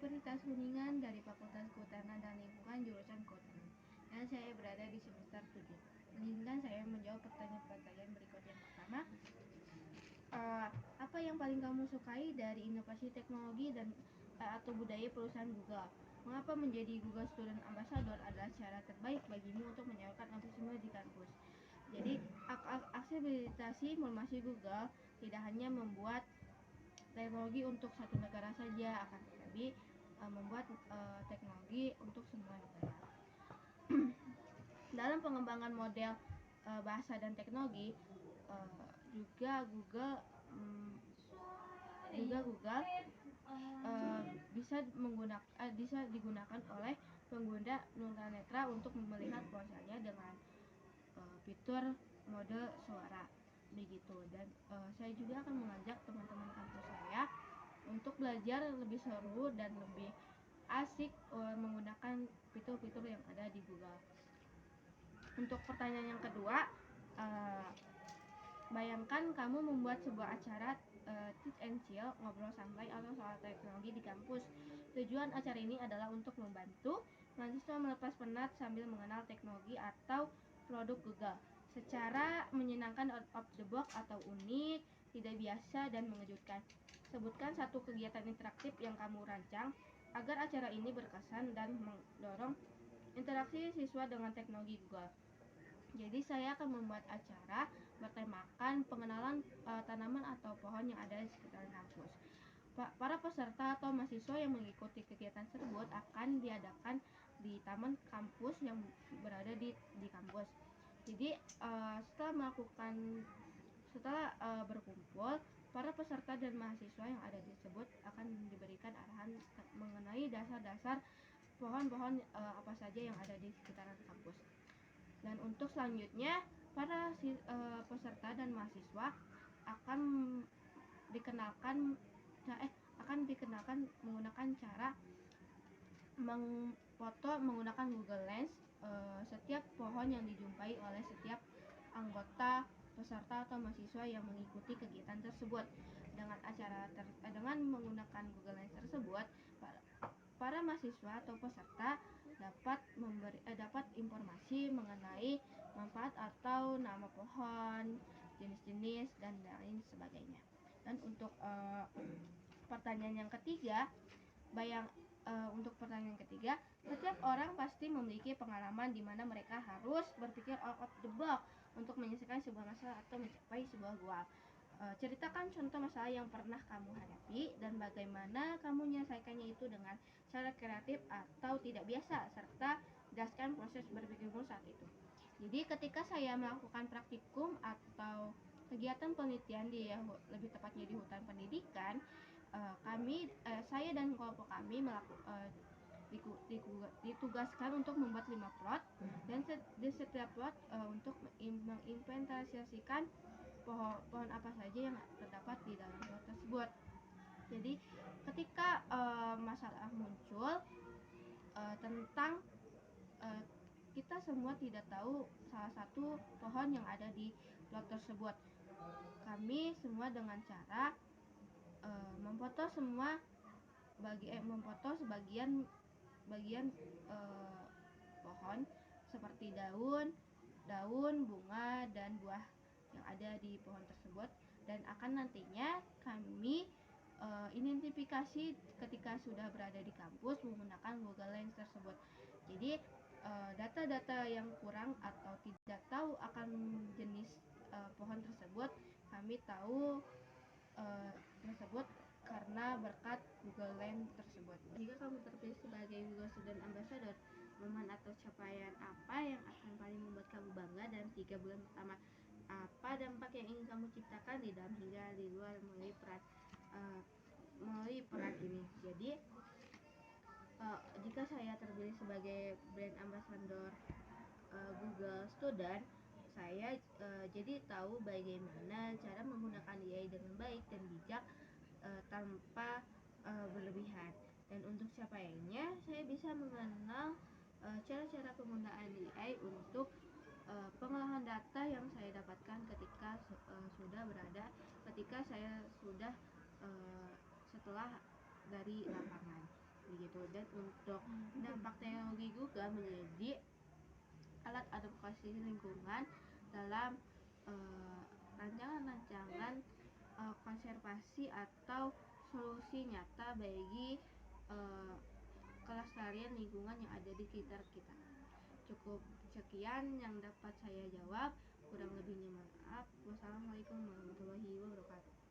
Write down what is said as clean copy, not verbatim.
Universitas Kuningan dari Fakultas Kehutanan dan Lingkungan jurusan Kehutanan. Dan saya berada di semester 7. Izinkan saya menjawab pertanyaan-pertanyaan berikut. Yang pertama, apa yang paling kamu sukai dari inovasi teknologi dan atau budaya perusahaan Google? Mengapa menjadi Google Student Ambassador adalah cara terbaik bagimu untuk menyalurkan antusiasme di kampus? Jadi, aksesibilitas informasi Google tidak hanya membuat teknologi untuk satu negara saja, akan tetapi membuat teknologi untuk semua negara. Dalam pengembangan model bahasa dan teknologi, juga Google bisa digunakan oleh pengguna tunanetra untuk melihat ponselnya dengan fitur mode suara begitu. Dan saya juga akan mengajak teman-teman kampus saya untuk belajar lebih seru dan lebih asik menggunakan fitur-fitur yang ada di Google. Untuk pertanyaan yang kedua, bayangkan kamu membuat sebuah acara teach and chill, ngobrol santai atau soal teknologi di kampus. Tujuan acara ini adalah untuk membantu mahasiswa melepas penat sambil mengenal teknologi atau produk Google secara menyenangkan, out of the box atau unik, tidak biasa dan mengejutkan. Sebutkan satu kegiatan interaktif yang kamu rancang agar acara ini berkesan dan mendorong interaksi siswa dengan teknologi Google. Jadi saya akan membuat acara bertemakan pengenalan tanaman atau pohon yang ada di sekitar kampus. Para peserta atau mahasiswa yang mengikuti kegiatan tersebut akan diadakan di taman kampus yang berada di kampus. Jadi setelah berkumpul, para peserta dan mahasiswa yang ada tersebut akan diberikan arahan mengenai dasar-dasar pohon-pohon apa saja yang ada di sekitaran kampus. Dan untuk selanjutnya, para peserta dan mahasiswa akan dikenalkan menggunakan cara mengfoto menggunakan Google Lens setiap pohon yang dijumpai oleh setiap anggota peserta atau mahasiswa yang mengikuti kegiatan tersebut. Dengan menggunakan Google Lens tersebut, para mahasiswa atau peserta dapat informasi mengenai manfaat atau nama pohon, jenis-jenis dan lain sebagainya. Dan untuk pertanyaan yang ketiga, setiap orang pasti memiliki pengalaman di mana mereka harus berpikir out of the box untuk menyelesaikan sebuah masalah atau mencapai sebuah goal. Ceritakan contoh masalah yang pernah kamu hadapi dan bagaimana kamu menyelesaikannya itu dengan cara kreatif atau tidak biasa, serta jelaskan proses berpikirmu saat itu. Jadi ketika saya melakukan praktikum atau kegiatan penelitian lebih tepatnya di hutan pendidikan, saya dan kelompok kami ditugaskan untuk membuat 5 plot, dan di setiap plot untuk mengimplementasikan pohon apa saja yang terdapat di dalam plot tersebut. Jadi ketika masalah muncul tentang kita semua tidak tahu salah satu pohon yang ada di plot tersebut, kami semua dengan cara memfoto sebagian pohon seperti daun, bunga, dan buah yang ada di pohon tersebut, dan akan nantinya kami identifikasi ketika sudah berada di kampus menggunakan Google Lens tersebut. Jadi data-data yang kurang atau tidak tahu akan jenis pohon tersebut, kami tahu tersebut karena berkat Google Lens tersebut. Jika kamu terpilih sebagai Google Student Ambassador, momen atau capaian apa yang akan paling membuat kamu bangga dalam 3 bulan pertama? Apa dampak yang ingin kamu ciptakan di dalam hingga di luar melalui peran ini? Jadi jika saya terpilih sebagai brand ambassador Google Student, saya jadi tahu bagaimana cara menggunakan AI dengan baik dan bijak tanpa berlebihan. Dan untuk capaiannya, saya bisa mengenal cara-cara penggunaan AI untuk pengolahan data yang saya dapatkan ketika saya sudah setelah dari lapangan. begitu. Dan untuk dampak teknologi juga menjadi alat advokasi lingkungan dalam rancangan-rancangan konservasi atau solusi nyata bagi kelestarian lingkungan yang ada di sekitar kita. Cukup sekian yang dapat saya jawab, kurang lebihnya maaf. Wassalamualaikum warahmatullahi wabarakatuh.